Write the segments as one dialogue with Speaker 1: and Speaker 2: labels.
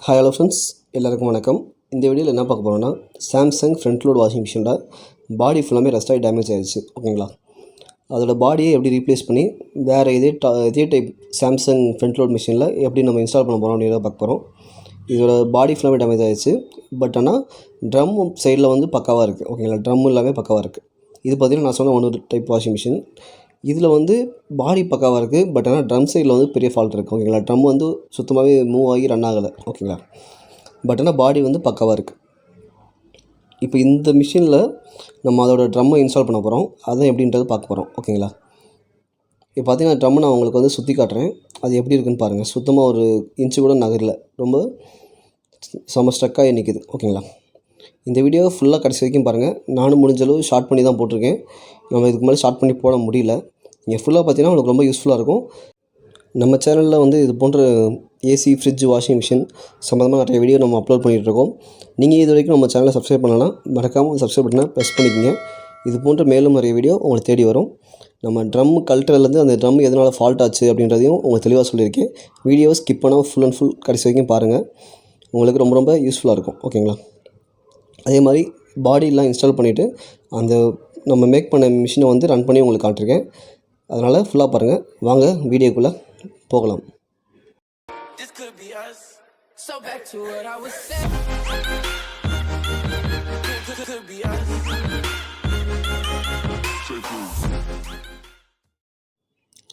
Speaker 1: Hi hello friends, எல்லாருக்கும் வணக்கம். இந்த வீடியோவில் என்ன பார்க்க போகிறோன்னா, சாம்சங் ஃப்ரண்ட் லோட் வாஷிங் மிஷினோட பாடி ஃபுல்லாமே ரஸ்ட் ஆகி டேமேஜ் ஆகிடுச்சு. ஓகேங்களா, அதோட பாடியை எப்படி ரீப்ளேஸ் பண்ணி வேறு இதே டைப் சாம்சங் ஃப்ரண்ட் லோட் மிஷினில் எப்படி நம்ம இன்ஸ்டால் பண்ண போகிறோம் அப்படின்றத பார்க்க போகிறோம். இதோட பாடி ஃபுல்லாமே டேமேஜ் ஆகிடுச்சு. பட் ஆனால் ட்ரம் சைடில் வந்து பக்காவாக இருக்குது. ஓகேங்களா, ட்ரம் எல்லாமே பக்காவாக இருக்குது. இது பார்த்திங்கன்னா நான் சொன்ன ஒன்று டைப் வாஷிங் மிஷின். இதில் வந்து பாடி பக்காவாக இருக்குது. பட் ஆனால் ட்ரம் சைடில் வந்து பெரிய ஃபால்ட் இருக்குது. ஓகேங்களா, ட்ரம் வந்து சுத்தமாகவே மூவ் ஆகி ரன் ஆகலை. ஓகேங்களா, பட் ஆனால் பாடி வந்து பக்காவாக இருக்குது. இப்போ இந்த மிஷினில் நம்ம அதோட ட்ரம்மை இன்ஸ்டால் பண்ண போகிறோம். அதான் எப்படின்றது பார்க்க போகிறோம். ஓகேங்களா, இப்போ பார்த்தீங்கன்னா ட்ரம்மை நான் உங்களுக்கு வந்து சுற்றி காட்டுறேன். அது எப்படி இருக்குன்னு பாருங்கள். சுத்தமாக ஒரு இன்ச்சு கூட நகரில், ரொம்ப செம ஸ்ட்ரக்காகி நிற்கிது. ஓகேங்களா, இந்த வீடியோவை ஃபுல்லாக கடைசி வரைக்கும் பாருங்கள். நானும் முடிஞ்சளவு ஷார்ட் பண்ணி தான் போட்டிருக்கேன். நம்ம இதுக்கு மேலே ஷார்ட் பண்ணி போட முடியல. நீங்கள் ஃபுல்லாக பார்த்தீங்கன்னா உங்களுக்கு ரொம்ப யூஸ்ஃபுல்லாக இருக்கும். நம்ம சேனலில் வந்து இது போன்ற ஏசி, ஃப்ரிட்ஜ், வாஷிங் மிஷின் சம்மந்தமாக நிறைய வீடியோ நம்ம அப்லோட் பண்ணிகிட்ருக்கோம். நீங்கள் இது வரைக்கும் நம்ம சேனலை சப்ஸ்கிரைப் பண்ணலாம், மறக்காமல் சப்ஸ்கிரைப் பட்டனை ப்ரெஸ் பண்ணிக்கோங்க. இது போன்ற மேலும் நிறைய வீடியோ உங்களை தேடி வரும். நம்ம ட்ரம் கழட்டுறதுலேருந்து அந்த ட்ரம் எதனால் ஃபால்ட் ஆச்சு அப்படின்றதையும் உங்களுக்கு தெளிவாக சொல்லியிருக்கேன். வீடியோவை ஸ்கிப் பண்ணாமல் ஃபுல் அண்ட் ஃபுல் கடைசி வரைக்கும் பாருங்கள். உங்களுக்கு ரொம்ப ரொம்ப யூஸ்ஃபுல்லாக இருக்கும். ஓகேங்களா, அதே மாதிரி பாடியெலாம் இன்ஸ்டால் பண்ணிவிட்டு அந்த நம்ம மேக் பண்ண மிஷினை வந்து ரன் பண்ணி உங்களுக்கு காட்டிருக்கேன். அதனால் ஃபுல்லாக பாருங்கள். வாங்க வீடியோக்குள்ளே போகலாம்.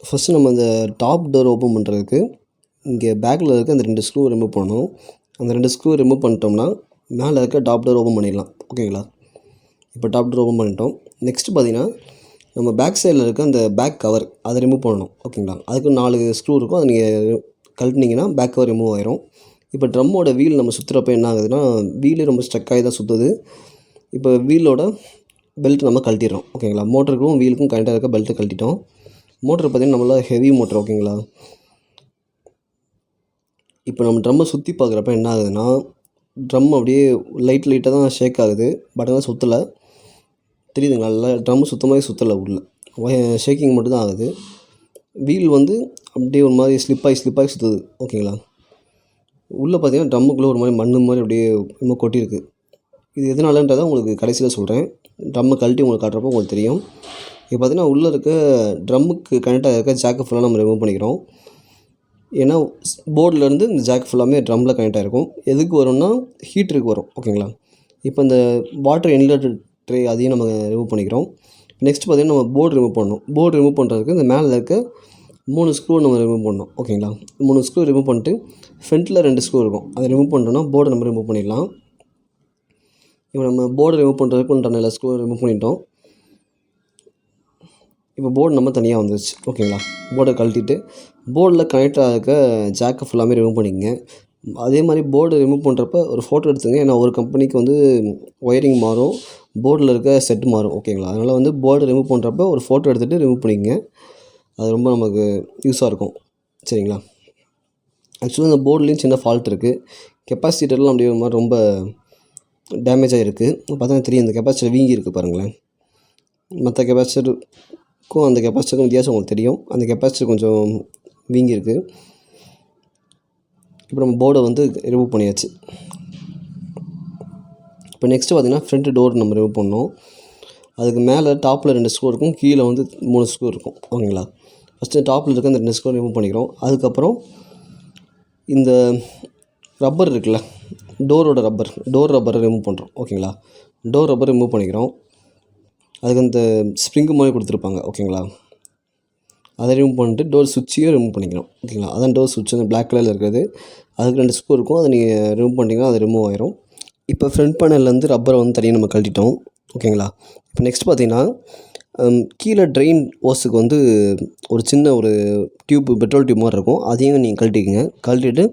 Speaker 1: ஃபஸ்ட்டு நம்ம அந்த டாப் டோர் ஓப்பன் பண்ணுறதுக்கு இங்கே பேக்கில் இருக்க அந்த 2 ஸ்க்ரூ ரிமூவ் பண்ணணும். அந்த 2 ஸ்க்ரூ ரிமூவ் பண்ணிட்டோம்னா மேலே இருக்க டாப் டோர் ஓப்பன் பண்ணிடலாம். ஓகேங்களா, இப்போ டாப் டோர் ஓப்பன் பண்ணிட்டோம். நெக்ஸ்ட்டு பார்த்திங்கன்னா நம்ம பேக் சைடில் இருக்க அந்த பேக் கவர் அதை ரிமூவ் பண்ணணும். ஓகேங்களா, அதுக்கு 4 ஸ்க்ரூ இருக்கும். அதை நீங்கள் கழட்டினீங்கன்னா பேக் கவர் ரிமூவ் ஆயிரும். இப்போ ட்ரம்மோட வீல் நம்ம சுற்றுறப்ப என்ன ஆகுதுன்னா, வீலே ரொம்ப ஸ்ட்ரக்காகி தான் சுற்றுது. இப்போ வீலோட பெல்ட் நம்ம கழட்டிடுறோம். ஓகேங்களா, மோட்டருக்கும் வீலுக்கும் கரெக்டாக இருக்க பெல்ட்டை கழட்டிட்டோம். மோட்டர் பார்த்திங்கன்னா நம்மள ஹெவி மோட்டர். ஓகேங்களா, இப்போ நம்ம ட்ரம்மை சுற்றி பார்க்குறப்ப என்ன ஆகுதுன்னா, ட்ரம் அப்படியே லைட்டாக தான் ஷேக் ஆகுது. பட் ஆனால் சுற்றலை. தெரியுதுங்களா, நல்லா ட்ரம்மு சுத்தமாகவே சுற்றலை. உள்ள ஷேக்கிங் மட்டும் தான் ஆகுது. வீல் வந்து அப்படியே ஒரு மாதிரி ஸ்லிப்பாகி சுற்றுது. ஓகேங்களா, உள்ளே பார்த்தீங்கன்னா ட்ரம்முக்குள்ளே ஒரு மாதிரி மண் மாதிரி அப்படியே ரொம்ப கொட்டியிருக்கு. இது எதனாலன்றதை உங்களுக்கு கடைசியில் சொல்கிறேன். ட்ரம்மை கழட்டி உங்களுக்கு காட்டுறப்போ உங்களுக்கு தெரியும். இப்போ பார்த்தீங்கன்னா உள்ளே இருக்க ட்ரம்முக்கு கனெக்டாக இருக்க ஜாக்கை ஃபுல்லாக நம்ம ரிமூவ் பண்ணிக்கிறோம். ஏன்னா போர்டிலேருந்து இந்த ஜாக் ஃபுல்லாமே ட்ரம்மில் கனெக்ட் ஆகிருக்கும். எதுக்கு வரும்னா ஹீட்டருக்கு வரும். ஓகேங்களா, இப்போ இந்த வாட்டர் இன்லெட் ட்ரே அதையும் நம்ம ரிமூவ் பண்ணிக்கிறோம். நெக்ஸ்ட் பார்த்திங்கன்னா நம்ம போர்டு ரிமூவ் பண்ணணும். போர்டு ரிமூவ் பண்ணுறதுக்கு இந்த மேலே இருக்க 3 ஸ்க்ரூ நம்ம ரிமூவ் பண்ணணும். ஓகேங்களா, 3 ஸ்க்ரூ ரிமூவ் பண்ணிட்டு ஃப்ரண்ட்டில் 2 ஸ்க்ரூ இருக்கும். அதை ரிமூவ் பண்ணிட்டோம்னா போர்டை நம்ம ரிமூவ் பண்ணிடலாம். இப்போ நம்ம போர்டு ரிமூவ் பண்ணுறதுக்கு உண்டான எல்லா ஸ்க்ரூ ரிமூவ் பண்ணிட்டோம். இப்போ போர்டு நம்ம தனியாக வந்துருச்சு. ஓகேங்களா, போர்டை கழட்டிட்டு போர்டில் கனெக்ட் ஆகிருக்க ஜாக்கை ஃபுல்லாமே ரிமூவ் பண்ணிக்கங்க. அதே மாதிரி போர்டு ரிமூவ் பண்ணுறப்ப ஒரு ஃபோட்டோ எடுத்துங்க. ஏன்னா ஒரு கம்பெனிக்கு வந்து ஒயரிங் மாறும், போர்டில் இருக்க செட் மாறும். ஓகேங்களா, அதனால் வந்து போர்டு ரிமூவ் பண்ணுறப்ப ஒரு ஃபோட்டோ எடுத்துகிட்டு ரிமூவ் பண்ணிக்கங்க. அது ரொம்ப நமக்கு யூஸாக இருக்கும். சரிங்களா, ஆக்சுவலாக இந்த போர்ட்லேயும் சின்ன ஃபால்ட் இருக்குது. கெப்பாசிட்டர்லாம் அப்படியே ஒரு மாதிரி ரொம்ப டேமேஜ் ஆகிருக்கு. பார்த்தா தெரியும், இந்த கெப்பாசிட்டர் வீங்கி இருக்குது பாருங்களேன். மற்ற கெப்பாசிட்டருக்கும் அந்த கெப்பாசிட்டருக்கும் வித்தியாசம் உங்களுக்கு தெரியும். அந்த கெப்பாசிட்டர் கொஞ்சம் வீங்கியிருக்கு. இப்போ நம்ம போர்டை வந்து ரிமூவ் பண்ணியாச்சு. இப்போ நெக்ஸ்ட்டு பார்த்திங்கன்னா ஃப்ரண்ட் டோர் நம்ம ரிமூவ் பண்ணோம். அதுக்கு மேலே டாப்பில் 2 ஸ்க்ரூ இருக்கும், கீழே வந்து 3 ஸ்க்ரூ இருக்கும். ஓகேங்களா, ஃபஸ்ட்டு டாப்பில் இருக்க அந்த 2 ஸ்க்ரூ ரிமூவ் பண்ணிக்கிறோம். அதுக்கப்புறம் இந்த ரப்பர் இருக்குல்ல, டோர் ரப்பரை ரிமூவ் பண்ணுறோம். ஓகேங்களா, டோர் ரப்பர் ரிமூவ் பண்ணிக்கிறோம். அதுக்கு அந்த ஸ்ப்ரிங்கு மாதிரி கொடுத்துருப்பாங்க. ஓகேங்களா, அதை ரிமூவ் பண்ணிட்டு டோர் சுவிட்சையும் ரிமூவ் பண்ணிக்கிறோம். ஓகேங்களா, அதான் டோர் சுவிட்ச் அந்த பிளாக் கலரில் இருக்கிறது. அதுக்கு 2 ஸ்க்ரூ இருக்கும். அதை நீங்கள் ரிமூவ் பண்ணிட்டீங்கன்னா அது ரிமூவ் ஆயிரும். இப்போ ஃப்ரண்ட் பேனல்லேருந்து ரப்பரை வந்து தனியாக நம்ம கழட்டிட்டோம். ஓகேங்களா, இப்போ நெக்ஸ்ட் பார்த்திங்கன்னா கீழே ட்ரெயின் ஓஸுக்கு வந்து ஒரு சின்ன ஒரு டியூப், பெட்ரோல் டியூப் மாதிரி இருக்கும். அதையும் நீங்கள் கழட்டிக்கங்க. கழட்டிட்டு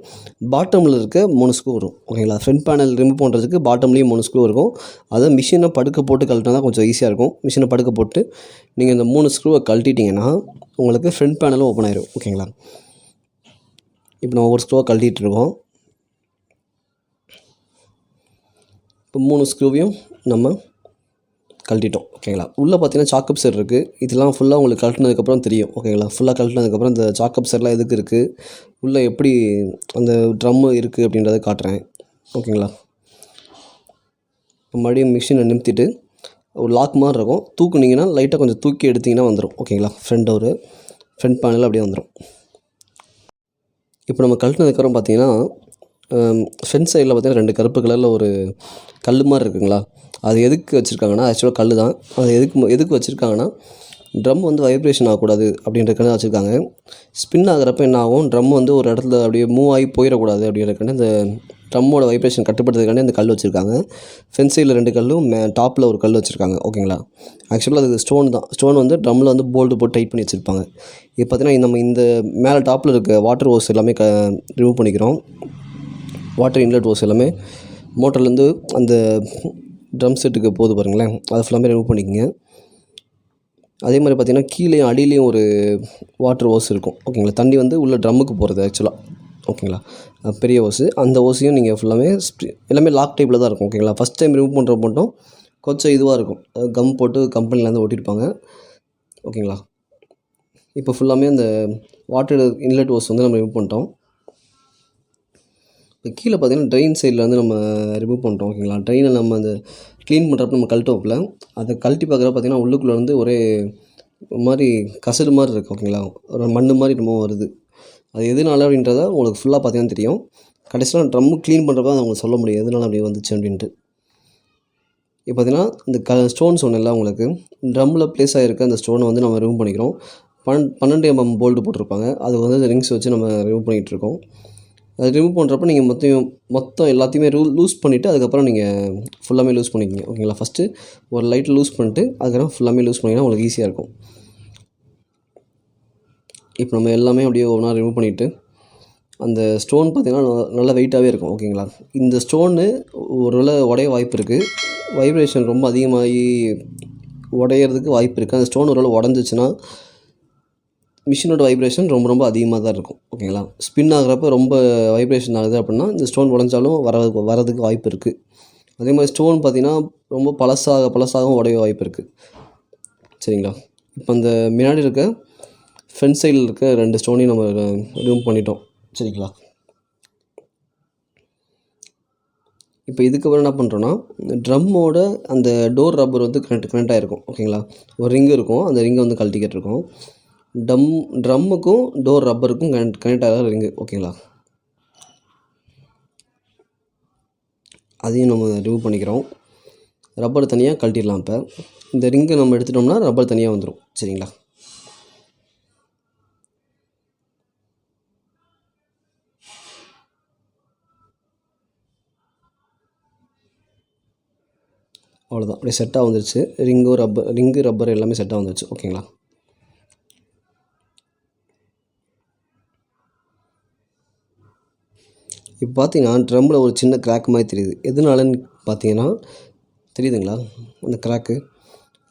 Speaker 1: பாட்டமில் இருக்க 3 ஸ்க்ரூ வரும். ஓகேங்களா, ஃப்ரண்ட் பேனல் ரிமூவ் பண்ணுறதுக்கு பாட்டம்லேயும் 3 ஸ்க்ரூ இருக்கும். அதை மிஷினை படுக்க போட்டு கழட்டினா தான் கொஞ்சம் ஈஸியாக இருக்கும். மிஷினை படுக்க போட்டு நீங்கள் இந்த 3 ஸ்க்ரூவை கழட்டிட்டிங்கன்னா உங்களுக்கு ஃப்ரண்ட் பேனலும் ஓப்பன் ஆயிடும். ஓகேங்களா, இப்போ நம்ம ஒரு ஸ்க்ரூவை கழட்டிகிட்டு இருக்கோம். இப்போ 3 ஸ்க்ரூவையும் நம்ம கழட்டிட்டோம் ஓகேங்களா. உள்ளே பார்த்தீங்கன்னா சாக்கப் செட் இருக்குது. இதெல்லாம் ஃபுல்லாக உங்களுக்கு கழட்டினதுக்கப்புறம் தெரியும் ஓகேங்களா. ஃபுல்லாக கழட்டினதுக்கப்புறம் இந்த சாக்கப் செட்லாம் எதுக்கு இருக்குது, உள்ளே எப்படி அந்த ட்ரம்மு இருக்குது அப்படின்றத காட்டுறேன் ஓகேங்களா. இப்போ மறுபடியும் மிஷினை நிறுத்திட்டு ஒரு லாக் மாதிரி இருக்கும், தூக்குனிங்கன்னா லைட்டாக கொஞ்சம் தூக்கி எடுத்திங்கன்னா வந்துடும் ஓகேங்களா. ஃப்ரண்ட் பேனல் அப்படியே வந்துடும். இப்போ நம்ம கழட்டினதுக்கப்புறம் பார்த்தீங்கன்னா ஃப்ரண்ட் சைடில் பார்த்தீங்கன்னா 2 கருப்பு கலரில் ஒரு கல் மாதிரி இருக்குங்களா. அது எதுக்கு வச்சுருக்காங்கன்னா, ஆக்சுவலாக கல் தான். அது எதுக்கு வச்சுருக்காங்கன்னா, ட்ரம் வந்து வைப்ரேஷன் ஆகக்கூடாது அப்படின்றதுக்காக தான் வச்சுருக்காங்க. ஸ்பின் ஆகிறப்ப என்ன ஆகும், ட்ரம் வந்து ஒரு இடத்துல அப்படியே மூவ் ஆகி போயிடக்கூடாது அப்படின்றதுக்காண்டி இந்த ட்ரம்மோட வைப்ரேஷன் கட்டுப்படுத்துறதுக்காண்டி அந்த கல் வச்சுருக்காங்க. ஃப்ரண்ட் சைடில் 2 கல்லும் டாப்பில் ஒரு கல் வச்சுருக்காங்க ஓகேங்களா. ஆக்சுவலாக அது ஸ்டோன் தான். ஸ்டோன் வந்து ட்ரம்மில் வந்து போல்டு போட்டு டைட் பண்ணி வச்சுருப்பாங்க. இப்போ பார்த்தீங்கன்னா நம்ம இந்த மேலே டாப்பில் இருக்க வாட்டர் ஹோஸ் எல்லாமே ரிமூவ் பண்ணிக்கிறோம். வாட்டர் இன்லெட் ஹோஸ் எல்லாமே மோட்டர்லேருந்து அந்த ட்ரம் செட்டுக்கு போகுது பாருங்களேன், அதை ஃபுல்லாமே ரிமூவ் பண்ணிக்கோங்க. அதே மாதிரி பார்த்திங்கன்னா கீழேயும் அடியிலையும் ஒரு வாட்டர் ஹோஸ் இருக்கும் ஓகேங்களா. தண்ணி வந்து உள்ள ட்ரம்முக்கு போகிறது ஆக்சுவலாக ஓகேங்களா. பெரிய ஹோஸு, அந்த ஹோஸையும் நீங்கள் ஃபுல்லாமே எல்லாமே லாக் டைப்பில் தான் இருக்கும் ஓகேங்களா. ஃபஸ்ட் டைம் ரிமூவ் பண்ணுற மட்டும் கொஞ்சம் இதுவாக இருக்கும், கம் போட்டு கம்பெனிலேருந்து ஒட்டியிருப்பாங்க ஓகேங்களா. இப்போ ஃபுல்லாமே அந்த வாட்டர் இன்லெட் ஹோஸ் வந்து நம்ம ரிமூவ் பண்ணிட்டோம். இப்போ கீழே பார்த்தீங்கன்னா ட்ரெயின் சைடில் வந்து நம்ம ரிமூவ் பண்ணிட்டோம் ஓகேங்களா. ட்ரெயினை நம்ம அந்த க்ளீன் பண்ணுறப்ப நம்ம கழட்டுவோம்ல, அதை கழட்டி பார்க்குறப்ப பார்த்தீங்கன்னா உள்ளுக்குள்ளே வந்து ஒரே ஒரு மாதிரி கசடு மாதிரி இருக்குது ஓகேங்களா. ஒரு மண் மாதிரி என்னமோ வருது. அது எதனால அப்படின்றத உங்களுக்கு ஃபுல்லாக பார்த்தீங்கன்னா தெரியும். கடைசியில் ட்ரம்மு க்ளீன் பண்ணுறப்ப அதை உங்களுக்கு சொல்ல முடியும் எதனால அப்படி வந்துச்சு அப்படின்ட்டு. இப்போ பார்த்தீங்கன்னா இந்த ஸ்டோன் சொன்னேன்ல உங்களுக்கு, ட்ரம்மில் ப்ளேஸ் ஆகிருக்க அந்த ஸ்டோனை வந்து நம்ம ரிமூவ் பண்ணிக்கிறோம். 12 mm போல்டு போட்டிருப்பாங்க, அது வந்து ரிங்ஸ் வச்சு நம்ம ரிமூவ் பண்ணிகிட்ருக்கோம். அது ரிமூவ் பண்ணுறப்ப நீங்கள் மொத்தம் எல்லாத்தையுமே லூஸ் பண்ணிவிட்டு அதுக்கப்புறம் நீங்கள் ஃபுல்லாமே லூஸ் பண்ணிக்கோங்க ஓகேங்களா. ஃபஸ்ட்டு ஒரு லைட்டில் லூஸ் பண்ணிட்டு அதுக்கப்புறம் ஃபுல்லாமே லூஸ் பண்ணிங்கன்னா உங்களுக்கு ஈஸியாக இருக்கும். இப்போ நம்ம எல்லாமே அப்படியே ஒவ்வொன்றா ரிமூவ் பண்ணிவிட்டு, அந்த ஸ்டோன் பார்த்திங்கன்னா நல்லா வெயிட்டாகவே இருக்கும் ஓகேங்களா. இந்த ஸ்டோனு ஒரு வேளை உடைய வாய்ப்பு இருக்குது, வைப்ரேஷன் ரொம்ப அதிகமாகி உடையிறதுக்கு வாய்ப்பு இருக்குது. அந்த ஸ்டோன் ஒரு வேளை உடஞ்சிச்சின்னா மிஷினோட வைப்ரேஷன் ரொம்ப ரொம்ப அதிகமாக தான் இருக்கும் ஓகேங்களா. ஸ்பின் ஆகிறப்ப ரொம்ப வைப்ரேஷன் ஆகுது அப்படின்னா இந்த ஸ்டோன் உடஞ்சாலும் வரதுக்கு வாய்ப்பு இருக்குது. அதே மாதிரி ஸ்டோன் பார்த்திங்கன்னா ரொம்ப பழசாகவும் உடைய வாய்ப்பு இருக்குது சரிங்களா. இப்போ அந்த முன்னாடி இருக்க ஃப்ரண்ட் சைடில் இருக்க 2 ஸ்டோனையும் நம்ம ரிமூவ் பண்ணிட்டோம் சரிங்களா. இப்போ இதுக்கப்புறம் என்ன பண்ணுறோன்னா, ட்ரம்மோட அந்த டோர் ரப்பர் வந்து கனெக்ட் ஆகிருக்கும் ஓகேங்களா. ஒரு ரிங் இருக்கும், அந்த ரிங்கை வந்து கழட்டிக்கிட்டு இருக்கோம். ட்ரம்முக்கும் டோர் ரப்பருக்கும் கனெக்ட் ஆகிற ரிங்கு ஓகேங்களா. அதையும் நம்ம ரிமூவ் பண்ணிக்கிறோம். ரப்பர் தனியாக கழட்டிடலாம். இப்போ இந்த ரிங்கை நம்ம எடுத்துட்டோம்னா ரப்பர் தனியாக வந்துடும் சரிங்களா. அவ்வளோதான், அப்படியே செட்டாக வந்துருச்சு. ரிங்கு ரப்பர் எல்லாமே செட்டாக வந்துருச்சு ஓகேங்களா. இப்போ பார்த்தீங்கன்னா ட்ரம்மில் ஒரு சின்ன கிராக் மாதிரி தெரியுது. எதனாலன்னு பார்த்தீங்கன்னா தெரியுதுங்களா அந்த கிராக்கு.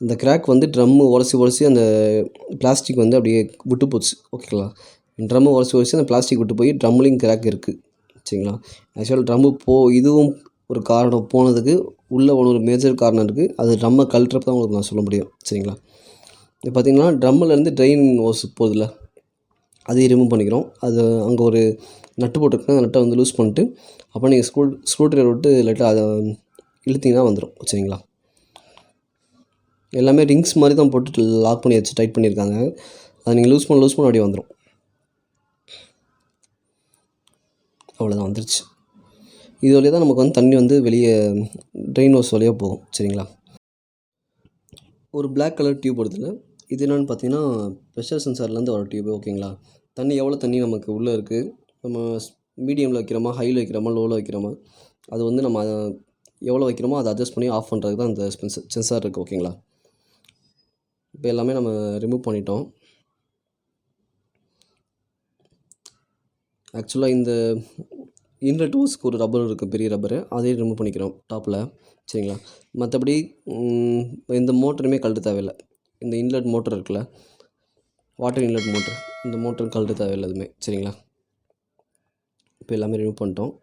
Speaker 1: இந்த கிராக் வந்து ட்ரம்மு உரசி அந்த பிளாஸ்டிக் வந்து அப்படியே விட்டு போச்சு ஓகேங்களா. ட்ரம்மு உரசி அந்த பிளாஸ்டிக் விட்டு போய் ட்ரம்லேயும் கிராக் இருக்குது சரிங்களா. ஆக்சுவலாக ட்ரம்மு இதுவும் ஒரு காரணம் போனதுக்கு உள்ளே ஒரு மேஜர் காரணம் இருக்குது. அது ட்ரம்மை கழட்டுறப்ப தான் உங்களுக்கு நான் சொல்ல முடியும் சரிங்களா. இப்போ பார்த்தீங்கன்னா ட்ரம்மிலேருந்து ட்ரெயின் ஓஸ் போகுதுல்ல, அதையும் ரிமூவ் பண்ணிக்கிறோம். அது அங்கே ஒரு நட்டு போட்டிருக்கேன், அந்த நட்டை வந்து லூஸ் பண்ணிட்டு அப்போ நீங்கள் ஸ்க்ரூ ட்ரைவர் விட்டு லைட்டாக அதை இழுத்திங்கன்னா வந்துடும் சரிங்களா. எல்லாமே ரிங்ஸ் மாதிரி தான் போட்டு லாக் பண்ணி வச்சு டைட் பண்ணியிருக்காங்க. அதை நீங்கள் லூஸ் பண்ண அப்படியே வந்துடும். அவ்வளோதான், வந்துருச்சு. இது வழியாக தான் நமக்கு வந்து தண்ணி வந்து வெளியே ட்ரெயின் ஹோஸ் வழியாக போகும் சரிங்களா. ஒரு பிளாக் கலர் டியூப் வருதுல்ல, இது என்னென்னு பார்த்தீங்கன்னா ப்ரெஷர் சென்சார்லேருந்து வர டியூப் ஓகேங்களா. எவ்வளோ தண்ணி நமக்கு உள்ளே இருக்குது, நம்ம மீடியமில் வைக்கிறோமா, ஹையில் வைக்கிறோமா, லோவில் வைக்கிறோமா, அது வந்து நம்ம எவ்வளோ வைக்கிறோமோ அதை அட்ஜஸ்ட் பண்ணி ஆஃப் பண்ணுறதுக்கு தான் அந்த சென்சார் இருக்குது ஓகேங்களா. இப்போ எல்லாமே நம்ம ரிமூவ் பண்ணிட்டோம். ஆக்சுவலாக இந்த இன்லெட் ஹோஸ்க்கு ஒரு ரப்பர் இருக்குது, பெரிய ரப்பரு, அதையும் ரிமூவ் பண்ணிக்கிறோம் டாப்பில் சரிங்களா. மற்றபடி இந்த மோட்டருமே கழட்ட தேவையில்லை. இந்த இன்லெட் மோட்டர் இருக்குல்ல, வாட்டர் இன்லெட் மோட்டர், இந்த மோட்டர் கழட்ட தேவையில்லை எதுவுமே சரிங்களா. இப்போ எல்லாமே ரிமூவ் பண்ணிட்டோம்.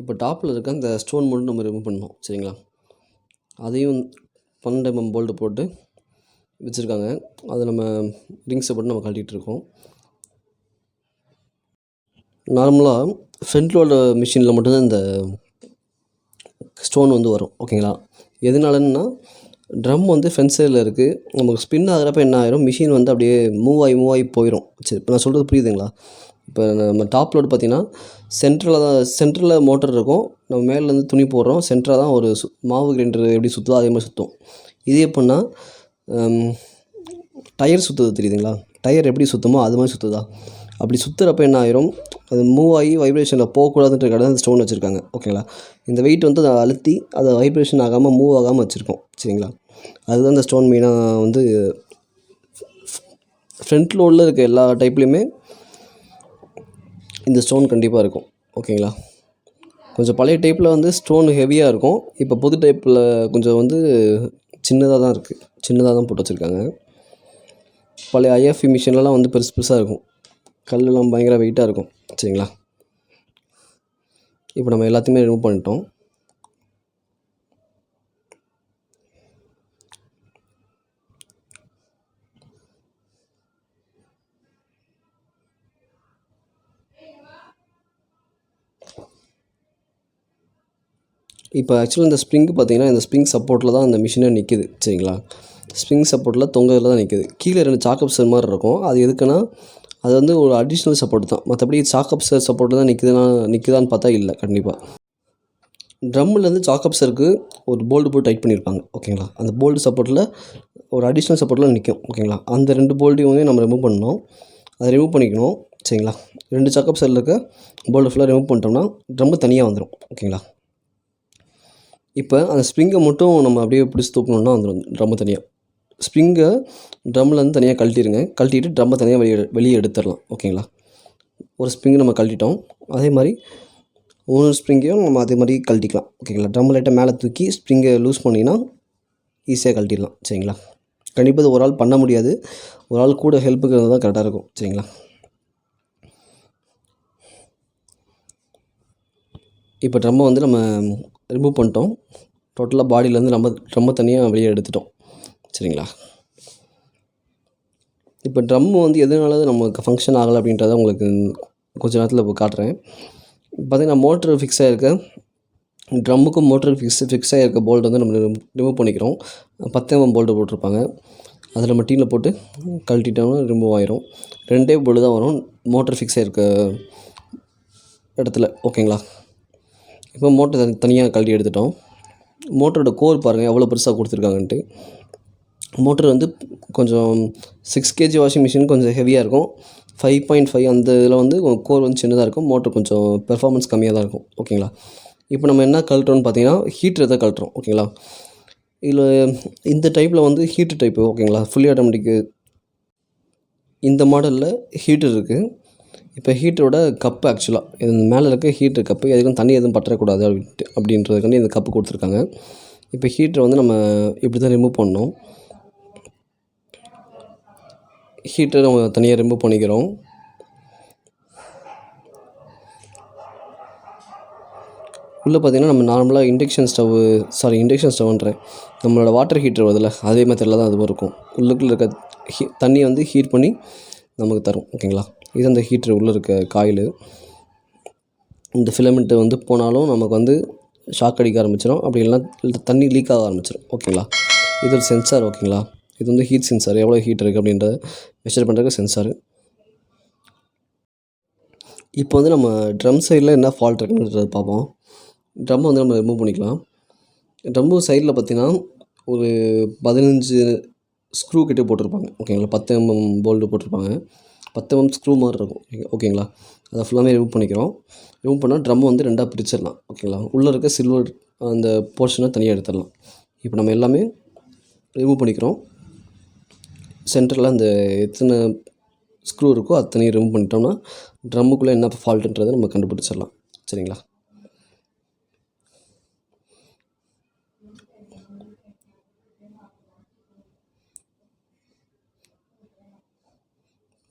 Speaker 1: இப்போ டாப்பில் இருக்க அந்த ஸ்டோன் மட்டும் நம்ம ரிமூவ் பண்ணணும் சரிங்களா. அதையும் 12 போல்டு போட்டு வச்சுருக்காங்க. அதை நம்ம ரிங்ஸை போட்டு நம்ம கழட்டிகிட்ருக்கோம். நார்மலாக ஃப்ரண்ட் லோடு மிஷினில் மட்டும்தான் இந்த ஸ்டோன் வரும். ஓகேங்களா? எதனாலன்னா ட்ரம் ஃப்ரண்ட் சைடில் இருக்குது. நமக்கு ஸ்பின் ஆகிறப்ப என்ன ஆயிரும், மிஷின் அப்படியே மூவ் ஆகி போயிடும். சரி, இப்போ நான் சொல்கிறது புரியுதுங்களா? இப்போ நம்ம டாப் லோடு பார்த்திங்கன்னா சென்டரில் மோட்டர் இருக்கும். நம்ம மேலேருந்து துணி போடுறோம். சென்டராக தான் ஒரு மாவு கிரைண்டர் எப்படி சுற்றுதோ அதே மாதிரி சுற்றும். இது எப்படின்னா டயர் சுற்றுது தெரியுதுங்களா? டயர் எப்படி சுற்றுமோ அது மாதிரி சுற்றுதா? அப்படி சுற்றுறப்ப என்ன ஆயிரும், அது மூவ் ஆகி வைப்ரேஷனில் போகக்கூடாதுன்ற அந்த ஸ்டோன் வச்சுருக்காங்க. ஓகேங்களா? இந்த வெயிட் அதை அழுத்தி அதை வைப்ரேஷன் ஆகாமல் மூவ் ஆகாமல் வச்சுருக்கோம். சரிங்களா? அதுதான் இந்த ஸ்டோன் மெயினாக ஃப்ரண்ட் லோடில் இருக்க எல்லா டைப்லேயுமே இந்த ஸ்டோன் கண்டிப்பாக இருக்கும். ஓகேங்களா? கொஞ்சம் பழைய டைப்பில் ஸ்டோன் ஹெவியாக இருக்கும். இப்போ புது டைப்பில் கொஞ்சம் சின்னதாக தான் இருக்குது. சின்னதாக தான் போட்டு வச்சுருக்காங்க. பழைய ஐஎஃப்இ மிஷின்லலாம் பெருசு பெருசாக இருக்கும். கல்லெல்லாம் பயங்கர வெயிட்டாக இருக்கும். சரிங்களா? இப்போ நம்ம எல்லாத்தையுமே ரிமூவ் பண்ணிட்டோம். இப்போ ஆக்சுவலாக இந்த ஸ்ப்ரிங்கு பார்த்திங்கன்னா, இந்த ஸ்ப்ரிங் சப்போர்ட்டில் தான் அந்த மிஷினே நிற்கிது. சரிங்களா? ஸ்ப்ரிங் சப்போர்ட்டில் தொங்கதில் தான் நிற்கிது. கீழே 2 சாக்கப்சர் மாதிரி இருக்கும். அது எதுக்குன்னா, அது ஒரு அடிஷ்னல் சப்போர்ட் தான். மற்றபடி சாக்கப்சர் சப்போர்ட்டு தான் நிற்குதான்னு பார்த்தா இல்லை. கண்டிப்பாக ட்ரம்மிலேருந்து சாக்கப்சருக்கு ஒரு போல்டு போட்டு டைட் பண்ணியிருப்பாங்க. ஓகேங்களா? அந்த போல்டு சப்போர்ட்டில் ஒரு அடிஷ்னல் சப்போர்ட்டில் நிற்கும். ஓகேங்களா? அந்த 2 போல்ட்டையும் நம்ம ரிமூவ் பண்ணணும். அதை ரிமூவ் பண்ணிக்கணும். சரிங்களா? 2 சாக்கப்சரில் இருக்க போல்டு ஃபுல்லாக ரிமூவ் பண்ணிட்டோம்னா ட்ரம்மு தனியாக வந்துடும். ஓகேங்களா? இப்போ அந்த ஸ்ப்ரிங்கை மட்டும் நம்ம அப்படியே பிடிச்சி தூக்கணுன்னா வந்துடும் ட்ரம்மு தனியாக. ஸ்ப்ரிங்கை ட்ரம்லேருந்து தனியாக கழட்டிடுங்க. கழட்டிட்டு ட்ரம்மை தனியாக வெளியே எடுத்துடலாம். ஓகேங்களா? ஒரு ஸ்ப்ரிங்கு நம்ம கழட்டிட்டோம். அதே மாதிரி ஒவ்வொரு ஸ்ப்ரிங்கையும் நம்ம அதே மாதிரி கழட்டிக்கலாம். ஓகேங்களா? ட்ரம் லைட்டாக மேலே தூக்கி ஸ்ப்ரிங்கை லூஸ் பண்ணிங்கன்னா ஈஸியாக கழட்டிடலாம். சரிங்களா? கண்டிப்பாக இது ஒரு ஆள் பண்ண முடியாது. ஒரு ஆள் கூட ஹெல்ப்புக்கு தான் கரெக்டாக இருக்கும். சரிங்களா? இப்போ ட்ரம்மை நம்ம ரிமூவ் பண்ணிட்டோம். டோட்டலாக பாடியிலேருந்து ட்ரம்மை தனியாக வெளியே எடுத்துட்டோம். சரிங்களா? இப்போ ட்ரம்மு எதனால நமக்கு ஃபங்க்ஷன் ஆகலை அப்படின்றத உங்களுக்கு கொஞ்ச நேரத்தில் இப்போ காட்டுறேன். பார்த்திங்கன்னா மோட்ரு ஃபிக்ஸ் ஆகிருக்க ட்ரம்முக்கும் மோட்டருக்கு ஃபிக்ஸ் ஆகிருக்க போல்டு நம்ம ரிமூவ் பண்ணிக்கிறோம். 10 போல்டு போட்டிருப்பாங்க. அதில் நம்ம டீனில் போட்டு கழட்டிட்டோம்னா ரிமூவ் ஆயிரும். 2 போல்டு தான் வரும் மோட்டர் ஃபிக்ஸ் ஆகிருக்க இடத்துல. ஓகேங்களா? இப்போ மோட்டர் தனியாக கழட்டி எடுத்துட்டோம். மோட்டரோட கோர் பாருங்கள் எவ்வளோ பெருசாக கொடுத்துருக்காங்கன்ட்டு. மோட்டர் கொஞ்சம் 6 kg வாஷிங் மிஷின் கொஞ்சம் ஹெவியாக இருக்கும். 5.5 அந்த இதில் கோர் சின்னதாக இருக்கும். மோட்டர் கொஞ்சம் பெர்ஃபார்மன்ஸ் கம்மியாக தான் இருக்கும். ஓகேங்களா? இப்போ நம்ம என்ன கழட்டுறோம்னு பார்த்தீங்கன்னா ஹீட்டர் தான் கழட்டுறோம். ஓகேங்களா? இதில் இந்த டைப்பில் ஹீட்ரு டைப்பு. ஓகேங்களா? ஃபுல்லி ஆட்டோமேட்டிக்கு இந்த மாடலில் ஹீட்டர் இருக்குது. இப்போ ஹீட்டரோட கப்பு ஆக்சுவலாக இது மேலே இருக்க ஹீட்ரு கப்பு எதுக்கும் தண்ணி எதுவும் பற்றக்கூடாது அப்படின்றதுக்காண்டி இந்த கப்பு கொடுத்துருக்காங்க. இப்போ ஹீட்டரை நம்ம இப்படி தான் ரிமூவ் பண்ணணும். ஹீட்டரை நம்ம தனியாக ரிமூவ் பண்ணிக்கிறோம். உள்ளே பார்த்திங்கன்னா நம்ம நார்மலாக இண்டக்ஷன் ஸ்டவ்ன்றேன் நம்மளோட வாட்டர் ஹீட்டர் வருதுல்ல அதே மெத்தடில் தான் அதுவும் இருக்கும். உள்ளுக்குள்ளே இருக்க தண்ணி ஹீட் பண்ணி நமக்கு தரும். ஓகேங்களா? இது அந்த ஹீட்ரு உள்ளே இருக்க காயில். இந்த ஃபிலமெண்ட்டு போனாலும் நமக்கு ஷாக் அடிக்க ஆரம்பிச்சிடும். அப்படி இல்லைனா தண்ணி லீக் ஆக ஆரம்பிச்சிடும். ஓகேங்களா? இது ஒரு சென்சார். ஓகேங்களா? இது ஹீட் சென்சார். எவ்வளோ ஹீட் இருக்குது அப்படின்றத மெஷர் பண்ணுறதுக்கு சென்சாரு. இப்போ நம்ம ட்ரம் சைடில் என்ன ஃபால்ட் இருக்குன்றத பார்ப்போம். ட்ரம் நம்ம ரிமூவ் பண்ணிக்கலாம். ட்ரம்மு சைடில் பார்த்திங்கன்னா ஒரு 15 ஸ்க்ரூ கிட்டே போட்டிருப்பாங்க. ஓகேங்களா? 10 போல்டு போட்டிருப்பாங்க. 10 ஸ்க்ரூ மாதிரி இருக்கும். ஓகேங்களா? அதை ஃபுல்லாமே ரிமூவ் பண்ணிக்கிறோம். ரிமூவ் பண்ணால் ட்ரம்மை 2ஆக பிரிச்சிடலாம். ஓகேங்களா? உள்ளே இருக்க சில்வர் அந்த போர்ஷனை தனியாக எடுத்துடலாம். இப்போ நம்ம எல்லாமே ரிமூவ் பண்ணிக்கிறோம். சென்டரில் அந்த எத்தனை ஸ்க்ரூ இருக்கோ அத்தனையும் ரிமூவ் பண்ணிட்டோம்னா ட்ரம்முக்குள்ளே என்ன ஃபால்ட்டுன்றதை நம்ம கண்டுபிடிச்சிடலாம். சரிங்களா?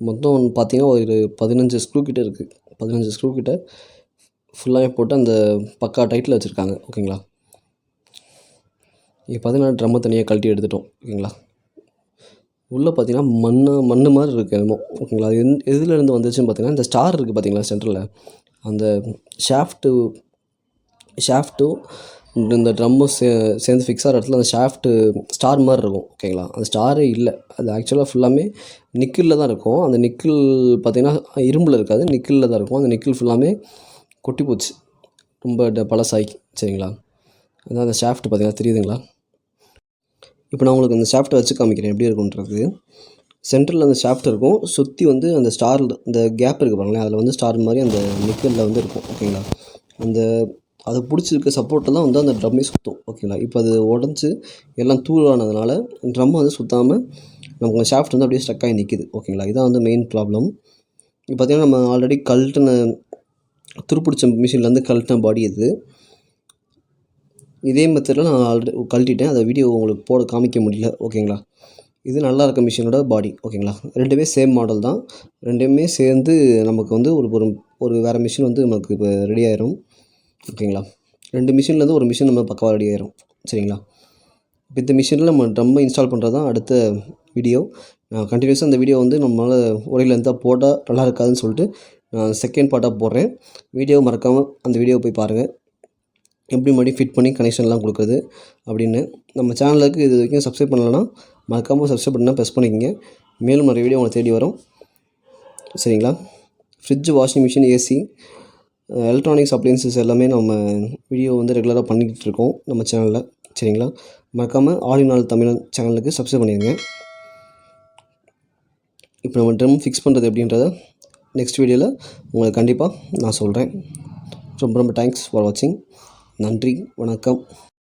Speaker 1: மொத்தம் பார்த்திங்கன்னா ஒரு 15 ஸ்க்ரூ கிட்டே இருக்குது. 15 ஸ்க்ரூ கிட்டே ஃபுல்லாகவே போட்டு அந்த பக்கா டைட்டில் வச்சுருக்காங்க. ஓகேங்களா? இப்போ பார்த்தீங்கன்னா ட்ரம்மை தனியாக கழட்டி எடுத்துட்டோம் ஓகேங்களா. உள்ளே பார்த்தீங்கன்னா மண் மாதிரி இருக்குது என்னமோ ஓகேங்களா. அது எதுலேருந்து வந்துச்சுன்னு பார்த்தீங்கன்னா இந்த ஸ்டார் இருக்குது பார்த்தீங்களா சென்டரில், அந்த ஷாஃப்ட்டும் இந்த ட்ரம்மும் சேர்ந்து ஃபிக்ஸ் ஆகிற இடத்துல அந்த ஷாஃப்ட்டு ஸ்டார் மாதிரி இருக்கும் ஓகேங்களா. அந்த ஸ்டாரே இல்லை, அது ஆக்சுவலாக ஃபுல்லாமே நிக்கிளில் தான் இருக்கும். அந்த நிக்கிள் பார்த்திங்கன்னா இரும்பில் இருக்காது, நிக்கிளில் தான் இருக்கும். அந்த நிக்கிள் ஃபுல்லாமே கொட்டி போச்சு, ரொம்ப பழசாகி. சரிங்களா, அதான் அந்த ஷாஃப்ட் பார்த்திங்கன்னா தெரியுதுங்களா. இப்போ நான் உங்களுக்கு அந்த ஷாஃப்ட்டை வச்சு காமிக்கிறேன் எப்படி இருக்குன்றது. சென்டரில் அந்த ஷாஃப்ட் இருக்கும், சுற்றி வந்து அந்த ஸ்டாரில் இந்த கேப் இருக்குது பாருங்களேன், அதில் வந்து ஸ்டார் மாதிரி அந்த நிக்கலில் வந்து இருக்கும் ஓகேங்களா. அந்த அது பிடிச்சிருக்க சப்போர்ட்டில் தான் வந்து அந்த ட்ரம்மே சுற்றும் ஓகேங்களா. இப்போ அது உடஞ்சி எல்லாம் தூளானதுனால ட்ரம் வந்து சுற்றாமல் நமக்கு அந்த ஷாஃப்ட் வந்து அப்படியே ஸ்டக் ஆகி நிற்கிது ஓகேங்களா. இதான் வந்து மெயின் ப்ராப்ளம். இப்போ பார்த்திங்கன்னா நம்ம ஆல்ரெடி துருப்பிடிச்ச மிஷின்லேருந்து கழட்டின பாடி இது. இதே மெத்தடில் நான் ஆல்ரெடி கழட்டிட்டேன், அதை வீடியோ உங்களுக்கு காமிக்க முடியல ஓகேங்களா. இது நல்லா இருக்க மிஷினோட பாடி ஓகேங்களா. ரெண்டுமே சேம் மாடல் தான், ரெண்டுமே சேர்ந்து நமக்கு வந்து ஒரு வேறு மிஷின் வந்து நமக்கு இப்போ ரெடி ஆயிரும் ஓகேங்களா. 2 மிஷின்லேருந்து ஒரு மிஷின் நம்ம பக்காவாக ரெடி ஆயிரும். சரிங்களா, இப்போ இந்த மிஷினில் நம்ம ட்ரம்மை இன்ஸ்டால் பண்ணுறது தான் அடுத்த வீடியோ. கண்டினியூஸாக இந்த வீடியோ வந்து நம்மளால் ஒரே லென்த்தாக போட்டால் நல்லா இருக்காதுன்னு சொல்லிட்டு நான் செகண்ட் பார்ட்டாக போடுறேன். வீடியோ மறக்காமல் அந்த வீடியோவை போய் பாருங்கள், எப்படி மறுபடியும் ஃபிட் பண்ணி கனெக்ஷன்லாம் கொடுக்குறது அப்படின்னு. நம்ம சேனலுக்கு இது வரைக்கும் சப்ஸ்கிரைப் பண்ணலைன்னா மறக்காமல் சப்ஸ்கிரைப் பண்ணால் ப்ரெஸ் பண்ணிக்கோங்க. மேலும் நிறைய வீடியோ உங்களை தேடி வரும். சரிங்களா, fridge, washing machine, AC, electronics appliances எல்லாமே நம்ம வீடியோ வந்து ரெகுலராக பண்ணிக்கிட்டு இருக்கோம் நம்ம சேனலில். சரிங்களா, மறக்காமல் ஆல் இன் ஆல் தமிழன் சேனலுக்கு சப்ஸ்கிரைப் பண்ணிடுங்க. இப்போ நம்ம ட்ரம் ஃபிக்ஸ் பண்ணுறது எப்படின்றத நெக்ஸ்ட் வீடியோவில் உங்களுக்கு கண்டிப்பாக நான் சொல்கிறேன். ரொம்ப ரொம்ப தேங்க்ஸ் ஃபார் வாட்சிங். நன்றி, வணக்கம்.